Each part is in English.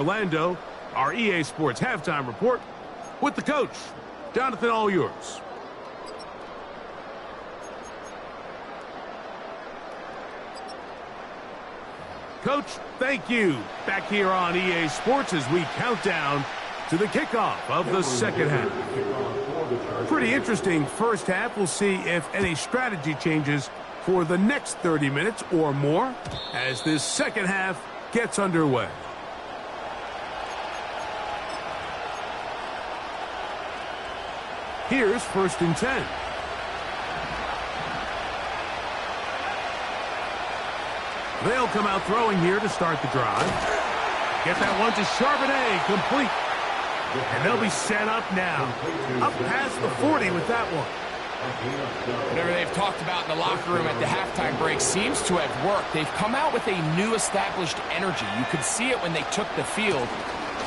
Orlando, our EA Sports halftime report with the coach. Jonathan, all yours. Coach, thank you. Back here on EA Sports as we count down to the kickoff of the second half. Pretty interesting first half. We'll see if any strategy changes for the next 30 minutes or more as this second half gets underway. Here's 1st and 10. They'll come out throwing here to start the drive. Get that one to Charbonnet, complete. And they'll be set up now. Up past the 40 with that one. Whatever they've talked about in the locker room at the halftime break seems to have worked. They've come out with a new established energy. You could see it when they took the field.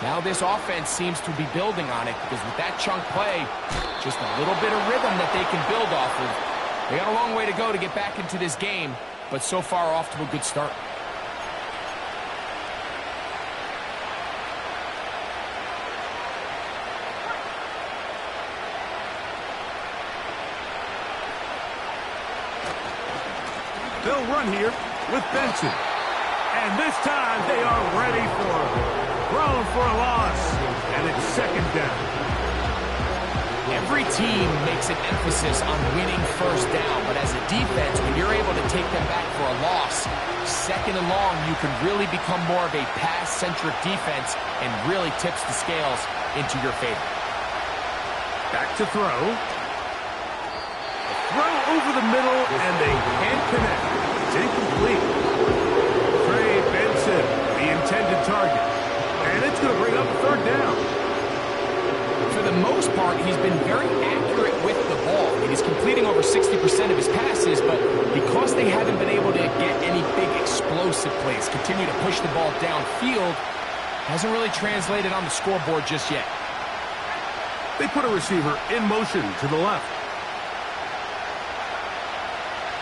Now this offense seems to be building on it because with that chunk play, just a little bit of rhythm that they can build off of. They got a long way to go to get back into this game, but so far off to a good start. They'll run here with Benson. And this time they are ready for it. Thrown for a loss, and it's second down. Every team makes an emphasis on winning first down, but as a defense, when you're able to take them back for a loss, second and long, you can really become more of a pass-centric defense and really tips the scales into your favor. Back to throw. Throw over the middle, and they can't connect. It's incomplete. Trey Benson, the intended target. And it's going to bring up a third down. For the most part, he's been very accurate with the ball. I mean, he's completing over 60% of his passes, but because they haven't been able to get any big explosive plays, continue to push the ball downfield, hasn't really translated on the scoreboard just yet. They put a receiver in motion to the left.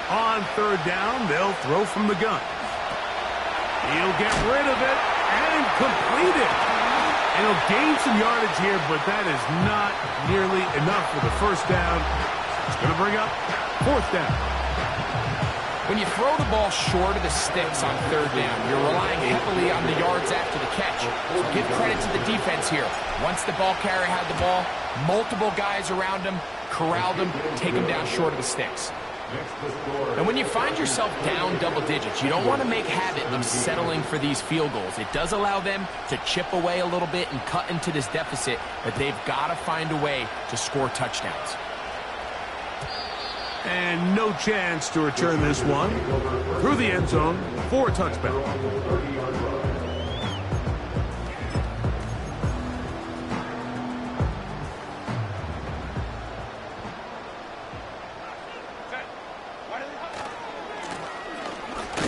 On third down, they'll throw from the gun. He'll get rid of it and complete it. And he'll gain some yardage here, but that is not nearly enough for the first down. It's going to bring up fourth down. When you throw the ball short of the sticks on third down, you're relying heavily on the yards after the catch. So give credit to the defense here. Once the ball carrier had the ball, multiple guys around him, corralled him, take him down short of the sticks. And when you find yourself down double digits, you don't want to make habit of settling for these field goals. It does allow them to chip away a little bit and cut into this deficit, but they've got to find a way to score touchdowns. And no chance to return this one through the end zone for a touchback.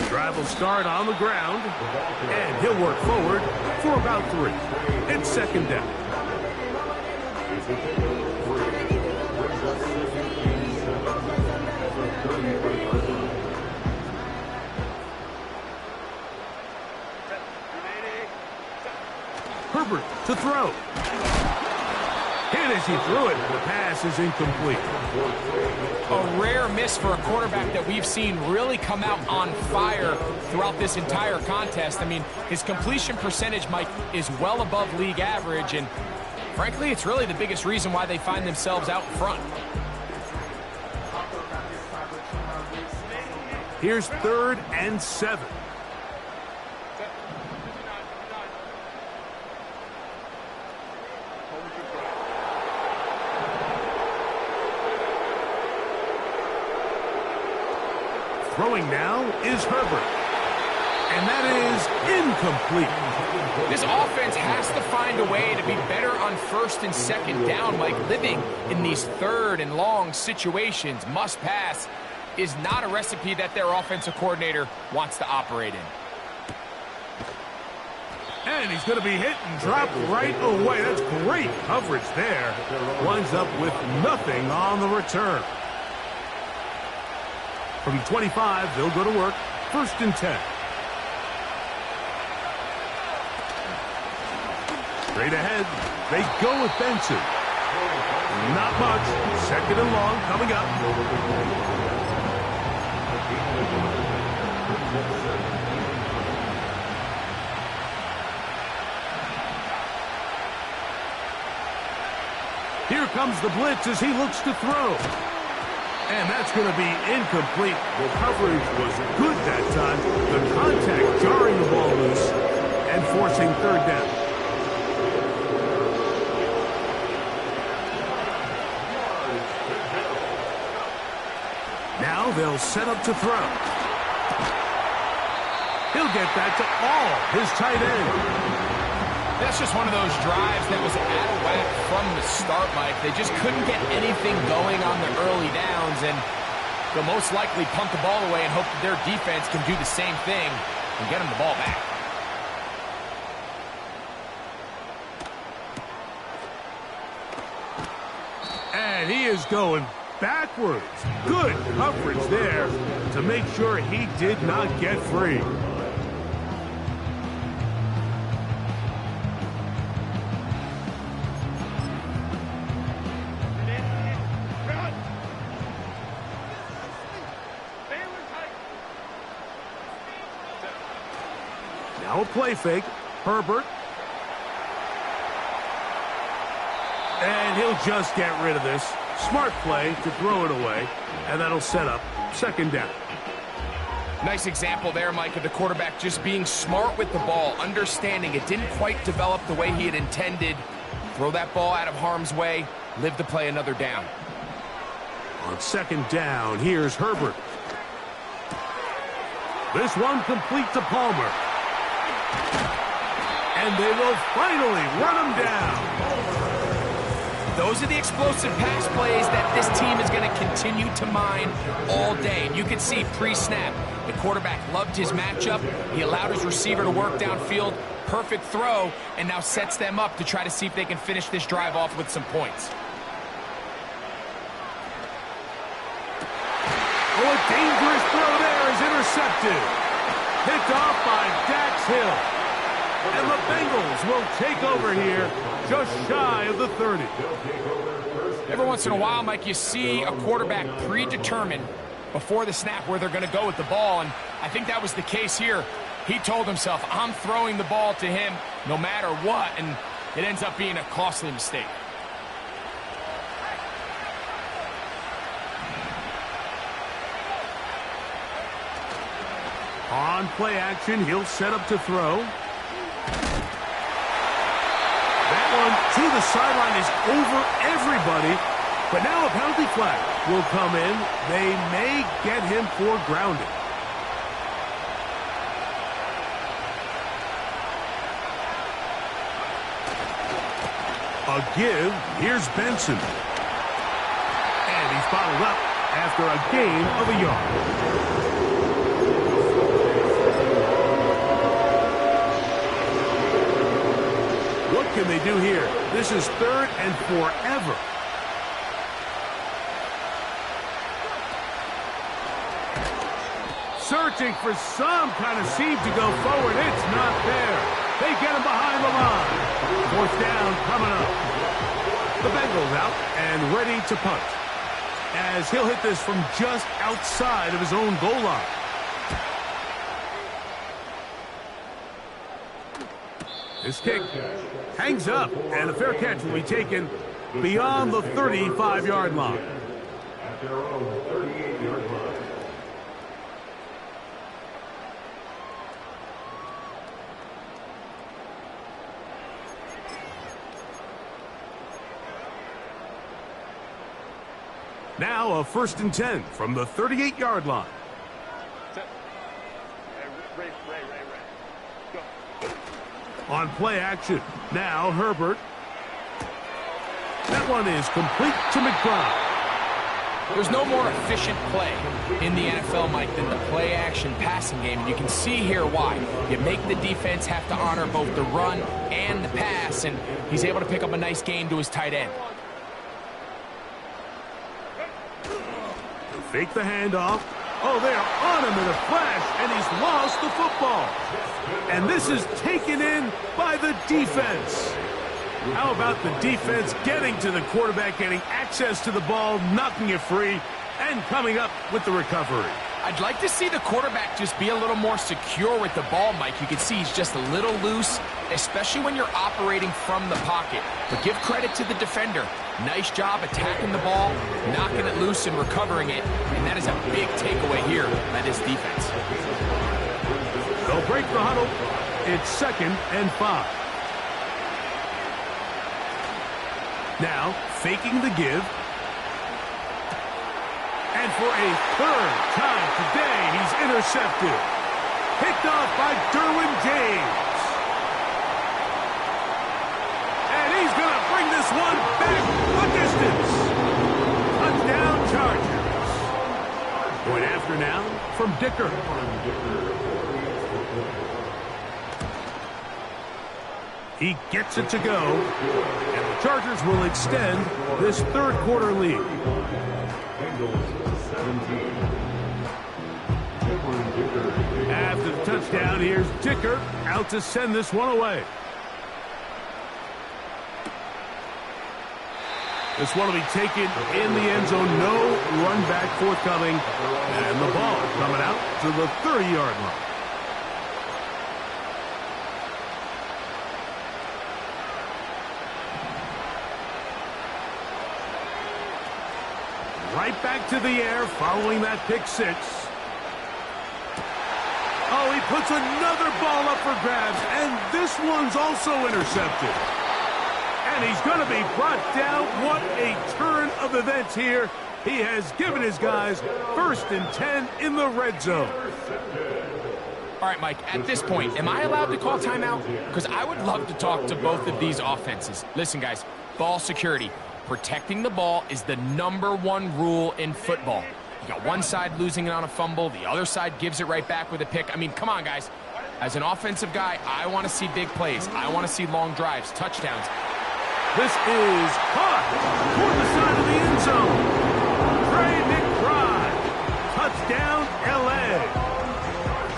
Drive will start on the ground, and he'll work forward for about 3. It's second down. Herbert to throw. And as he threw it, the pass is incomplete. A rare miss for a quarterback that we've seen really come out on fire throughout this entire contest. I mean, his completion percentage, Mike, is well above league average, and frankly, it's really the biggest reason why they find themselves out front. Here's 3rd and 7. Throwing now is Herbert. And that is incomplete. This offense has to find a way to be better on 1st and 2nd down. Like living in these 3rd and long situations, must pass, is not a recipe that their offensive coordinator wants to operate in. And he's going to be hit and dropped right away. That's great coverage there. Winds up with nothing on the return. From 25, they'll go to work. 1st and 10. Straight ahead, they go with Benson. Not much. Second and long coming up. Here comes the blitz as he looks to throw. And that's going to be incomplete. The coverage was good that time. The contact jarring the ball loose and forcing third down. Now they'll set up to throw. He'll get that to all his tight end. That's just one of those drives that was out of whack from the start, Mike. They just couldn't get anything going on the early downs, and they'll most likely punt the ball away and hope that their defense can do the same thing and get them the ball back. And he is going backwards. Good coverage there to make sure he did not get free. Now a play fake. Herbert. And he'll just get rid of this. Smart play to throw it away. And that'll set up second down. Nice example there, Mike, of the quarterback just being smart with the ball, understanding it didn't quite develop the way he had intended. Throw that ball out of harm's way, live to play another down. On second down, here's Herbert. This one complete to Palmer. And they will finally run him down. Those are the explosive pass plays that this team is going to continue to mine all day. And you can see pre-snap, the quarterback loved his matchup. He allowed his receiver to work downfield. Perfect throw, and now sets them up to try to see if they can finish this drive off with some points. Oh, a dangerous throw there is intercepted. Picked off by Dax Hill. And the Bengals will take over here just shy of the 30. Every once in a while, Mike, you see a quarterback predetermined before the snap where they're going to go with the ball, and I think that was the case here. He told himself, I'm throwing the ball to him no matter what, and it ends up being a costly mistake. On play action, he'll set up to throw. That one to the sideline is over everybody. But now a penalty flag will come in. They may get him for grounding. A give. Here's Benson. And he's bottled up after a gain of a yard. What can they do here? This is third and forever. Searching for some kind of seam to go forward. It's not there. They get him behind the line. Fourth down coming up. The Bengals out and ready to punt, as he'll hit this from just outside of his own goal line. This kick hangs up, and a fair catch will be taken beyond the 35-yard line. At their own 38-yard line. Now a 1st and 10 from the 38-yard line. On play action, now Herbert. That one is complete to McBride. There's no more efficient play in the NFL, Mike, than the play action passing game. And you can see here why. You make the defense have to honor both the run and the pass, and he's able to pick up a nice gain to his tight end. Fake the handoff. Oh, they are on him in a flash, and he's lost the football. And this is taken in by the defense. How about the defense getting to the quarterback, getting access to the ball, knocking it free, and coming up with the recovery? I'd like to see the quarterback just be a little more secure with the ball, Mike. You can see he's just a little loose, especially when you're operating from the pocket. But give credit to the defender. Nice job attacking the ball, knocking it loose and recovering it. And that is a big takeaway here by this defense. They'll break the huddle. It's 2nd and 5. Now, faking the give. And for a 3rd time today, he's intercepted. Picked off by Derwin James. And he's going to bring this one back the distance. Touchdown Chargers. Going after now from Dicker. He gets it to go. And the Chargers will extend this 3rd quarter lead. After the touchdown, here's Dicker out to send this one away. This one will be taken in the end zone. No run back forthcoming. And the ball coming out to the 30-yard line. Right back to the air following that pick 6. Oh, he puts another ball up for grabs, and this one's also intercepted. And he's going to be brought down. What a turn of events here. He has given his guys 1st and 10 in the red zone. All right, Mike, at this point, am I allowed to call timeout? Because I would love to talk to both of these offenses. Listen, guys, ball security. Protecting the ball is the #1 rule in football. You got one side losing it on a fumble, the other side gives it right back with a pick. I mean, come on, guys. As an offensive guy, I want to see big plays. I want to see long drives, touchdowns. This is caught toward the side of the end zone. Trey McBride. Touchdown, L.A.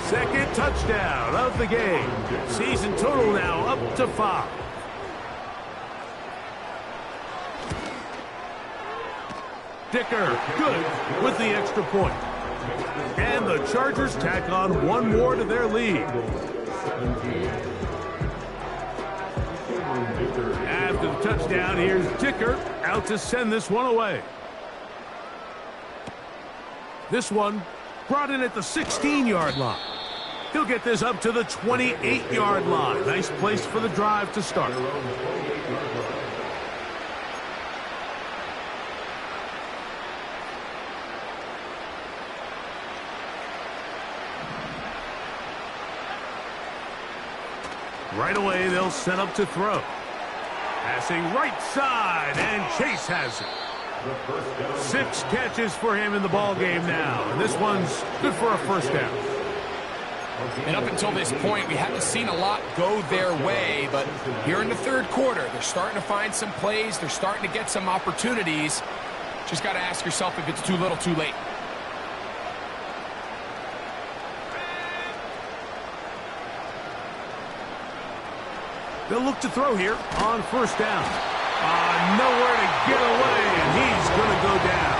2nd touchdown of the game. Season total now up to 5. Dicker, good with the extra point. And the Chargers tack on one more to their lead. After the touchdown, here's Dicker out to send this one away. This one brought in at the 16-yard line. He'll get this up to the 28-yard line. Nice place for the drive to start. Right away, they'll set up to throw. Passing right side, and Chase has it. 6 catches for him in the ball game now, and this one's good for a 1st down. And up until this point, we haven't seen a lot go their way, but here in the 3rd quarter, they're starting to find some plays. They're starting to get some opportunities. Just got to ask yourself if it's too little, too late. They'll look to throw here on 1st down. Nowhere to get away, and he's going to go down.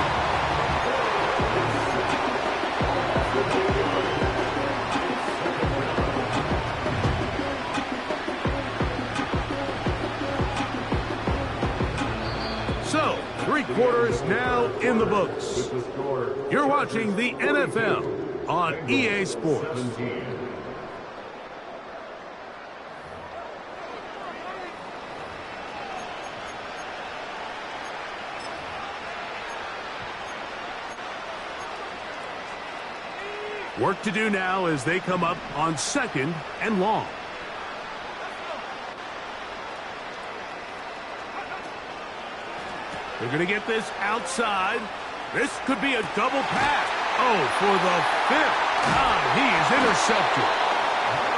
So, 3 quarters now in the books. You're watching the NFL on EA Sports. Work to do now as they come up on 2nd and long. They're going to get this outside. This could be a double pass. Oh, for the 5th time, he is intercepted.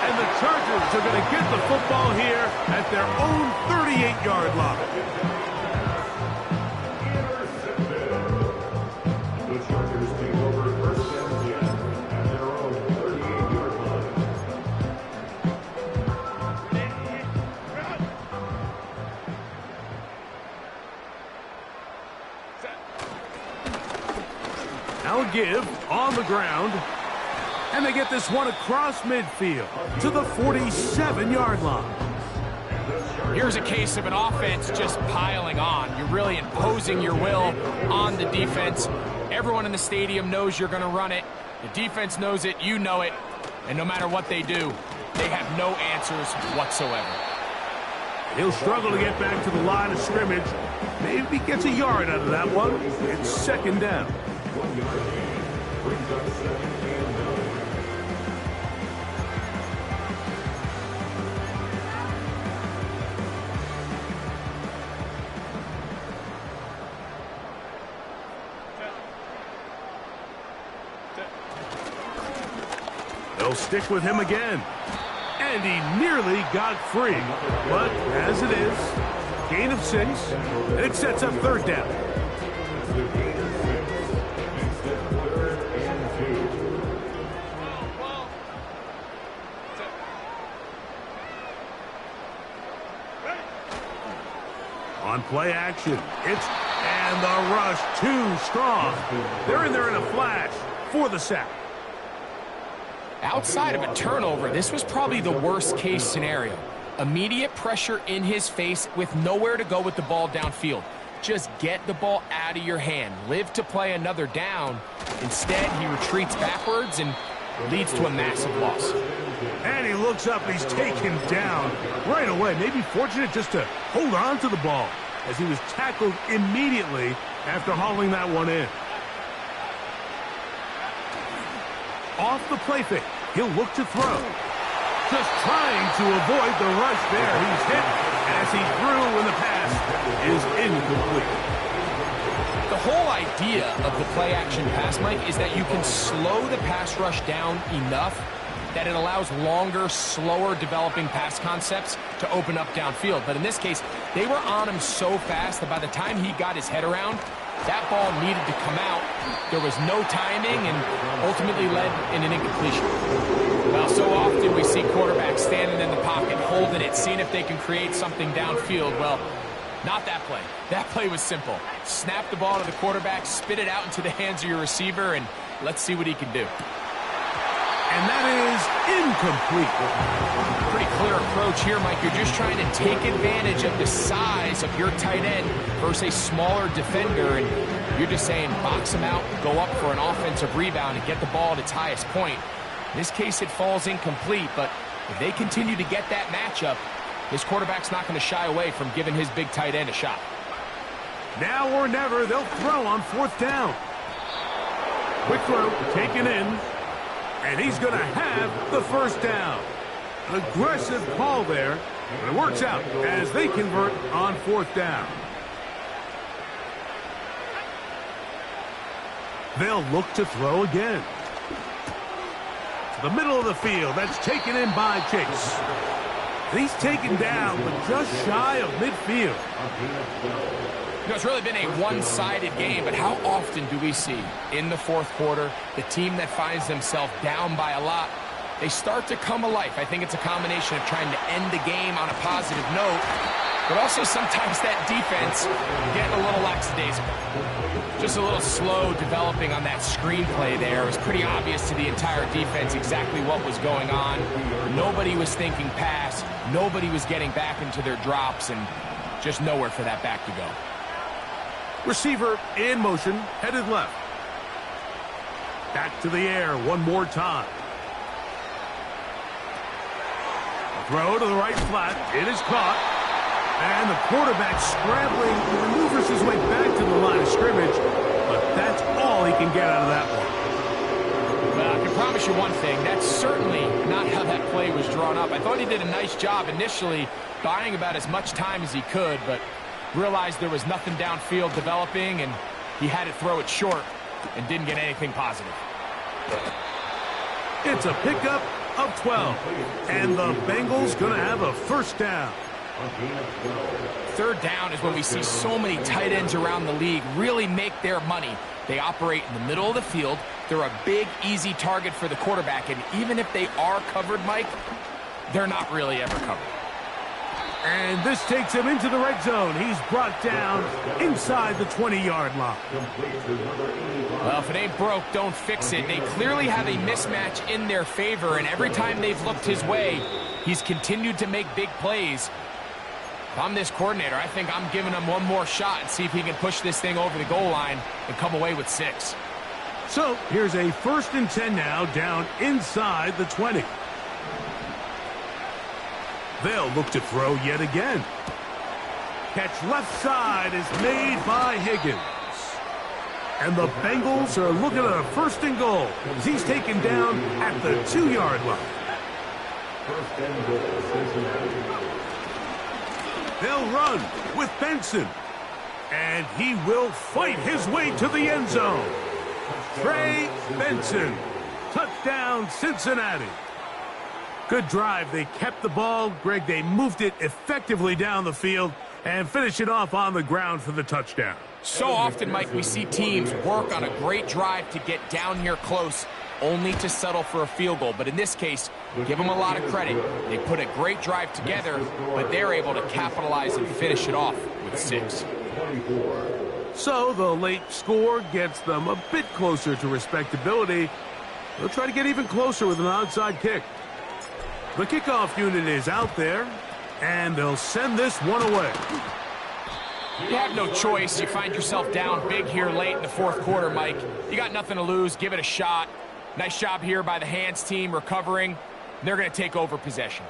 And the Chargers are going to get the football here at their own 38-yard line. Now a give on the ground. And they get this one across midfield to the 47-yard line. Here's a case of an offense just piling on. You're really imposing your will on the defense. Everyone in the stadium knows you're going to run it. The defense knows it, you know it. And no matter what they do, they have no answers whatsoever. He'll struggle to get back to the line of scrimmage. Maybe gets a yard out of that one. It's second down. They'll stick with him again. And he nearly got free. But as it is, gain of 6, and it sets up third down. On play action, and the rush too strong. They're in there in a flash for the sack. Outside of a turnover, this was probably the worst-case scenario. Immediate pressure in his face with nowhere to go with the ball downfield. Just get the ball out of your hand. Live to play another down. Instead, he retreats backwards and leads to a massive loss. And he looks up, and he's taken down right away. Maybe fortunate just to hold on to the ball as he was tackled immediately after hauling that one in. Off the play fake, he'll look to throw. Just trying to avoid the rush there. He's hit as he threw when the pass is incomplete. The whole idea of the play-action pass, Mike, is that you can slow the pass rush down enough that it allows longer, slower developing pass concepts to open up downfield. But in this case, they were on him so fast that by the time he got his head around, that ball needed to come out. There was no timing and ultimately led in an incompletion. Well, so often we see quarterbacks standing in the pocket, holding it, seeing if they can create something downfield. Well, not that play. That play was simple. Snap the ball to the quarterback, spit it out into the hands of your receiver, and let's see what he can do. And that is incomplete. Pretty clear approach here, Mike. You're just trying to take advantage of the size of your tight end versus a smaller defender, and you're just saying box him out, go up for an offensive rebound, and get the ball at its highest point. In this case, it falls incomplete, but if they continue to get that matchup, this quarterback's not going to shy away from giving his big tight end a shot. Now or never, they'll throw on fourth down. Quick throw, taken in. And he's going to have the first down. An aggressive call there, but it works out as they convert on fourth down. They'll look to throw again. To the middle of the field, that's taken in by Chase. And he's taken down, but just shy of midfield. You know, it's really been a one-sided game, but how often do we see in the fourth quarter the team that finds themselves down by a lot, they start to come alive? I think it's a combination of trying to end the game on a positive note, but also sometimes that defense getting a little lackadaisical. Just a little slow developing on that screenplay there. It was pretty obvious to the entire defense exactly what was going on. Nobody was thinking pass. Nobody was getting back into their drops, and just nowhere for that back to go. Receiver in motion, headed left. Back to the air one more time. Throw to the right flat. It is caught. And the quarterback scrambling, maneuvers his way back to the line of scrimmage. But that's all he can get out of that one. Well, I can promise you one thing. That's certainly not how that play was drawn up. I thought he did a nice job initially buying about as much time as he could, but realized there was nothing downfield developing, and he had to throw it short and didn't get anything positive. It's a pickup of 12, and the Bengals going to have a first down. Third down is when we see so many tight ends around the league really make their money. They operate in the middle of the field. They're a big, easy target for the quarterback, and even if they are covered, Mike, they're not really ever covered. And this takes him into the red zone. He's brought down inside the 20-yard line. Well, if it ain't broke, don't fix it. They clearly have a mismatch in their favor, and every time they've looked his way, he's continued to make big plays. If I'm this coordinator, I think I'm giving him one more shot and see if he can push this thing over the goal line and come away with 6. So here's a 1st and 10 now, down inside the 20. They'll look to throw yet again. Catch left side is made by Higgins. And the Bengals are looking at a 1st and goal as he's taken down at the 2-yard line. They'll run with Benson. And he will fight his way to the end zone. Trey Benson. Touchdown, Cincinnati. Good drive. They kept the ball. Greg, they moved it effectively down the field and finished it off on the ground for the touchdown. So often, Mike, we see teams work on a great drive to get down here close, only to settle for a field goal. But in this case, give them a lot of credit. They put a great drive together, but they're able to capitalize and finish it off with 6. So the late score gets them a bit closer to respectability. They'll try to get even closer with an onside kick. The kickoff unit is out there, and they'll send this one away. You have no choice. You find yourself down big here late in the 4th quarter, Mike. You got nothing to lose. Give it a shot. Nice job here by the hands team recovering. They're going to take over possession.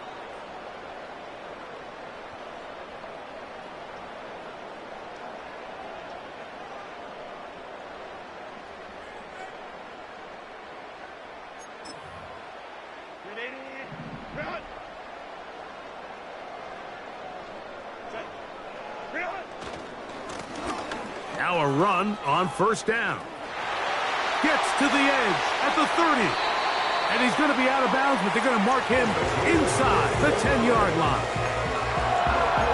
Now a run on 1st down. Gets to the edge at the 30. And he's going to be out of bounds, but they're going to mark him inside the 10-yard line.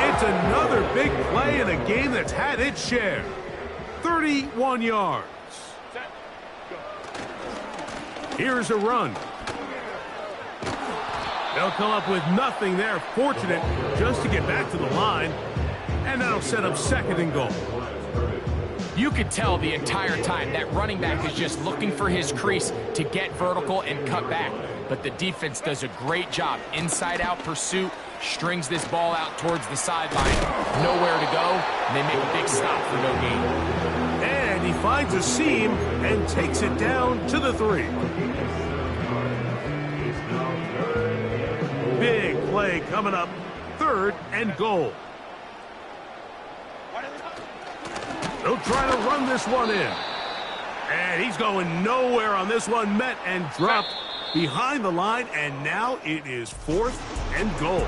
It's another big play in a game that's had its share. 31 yards. Here's a run. They'll come up with nothing there. Fortunate just to get back to the line. And that'll set up 2nd and goal. You could tell the entire time that running back is just looking for his crease to get vertical and cut back. But the defense does a great job. Inside-out pursuit, strings this ball out towards the sideline. Nowhere to go, and they make a big stop for no gain. And he finds a seam and takes it down to the 3. Big play coming up. 3rd and goal. They'll try to run this one in. And he's going nowhere on this one. Met and dropped behind the line. And now it is 4th and goal.